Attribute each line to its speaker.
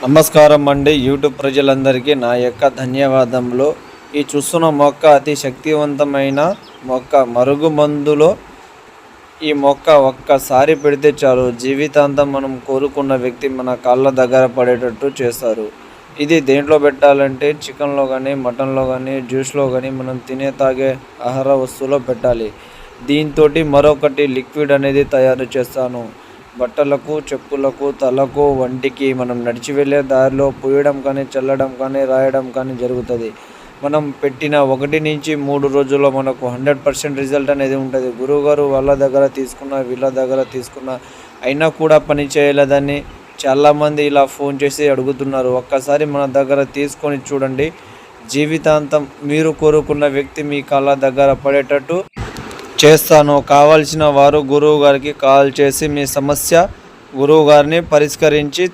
Speaker 1: నమస్కారం అండి. యూట్యూబ్ ప్రజలందరికీ నా యొక్క ధన్యవాదములు. ఈ చూస్తున్న మొక్క అతి శక్తివంతమైన మొక్క. మరుగుమందులో ఈ మొక్క ఒక్కసారి పెడితే చాలు, జీవితాంతం మనం కోరుకున్న వ్యక్తి మన కాళ్ళ దగ్గర పడేటట్టు చేస్తారు. ఇది దేంట్లో పెట్టాలంటే చికెన్లో కానీ, మటన్లో కానీ, జ్యూస్లో కానీ, మనం తాగే ఆహార వస్తువులో పెట్టాలి. దీంతో మరొకటి లిక్విడ్ అనేది తయారు చేస్తాను. బట్టలకు, చెప్పులకు, తలకు, వంటికి మనం నడిచి వెళ్ళే దారిలో పూయడం కానీ, చల్లడం కానీ, రాయడం కానీ జరుగుతుంది. మనం పెట్టిన 1 నుంచి 3 రోజుల్లో మనకు 100% రిజల్ట్ అనేది ఉంటుంది. గురువుగారు వాళ్ళ దగ్గర తీసుకున్న, వీళ్ళ దగ్గర తీసుకున్న అయినా కూడా పని చేయలేదని చాలామంది ఇలా ఫోన్ చేసి అడుగుతున్నారు. ఒక్కసారి మన దగ్గర తీసుకొని చూడండి. జీవితాంతం మీరు కోరుకున్న వ్యక్తి మీ కాళ్ళ దగ్గర పడేటట్టు చేస్తాను. కావాల్సిన వారు గురువు గారికి కాల్ చేసి మీ సమస్య గురువు గారిని పరిష్కరించి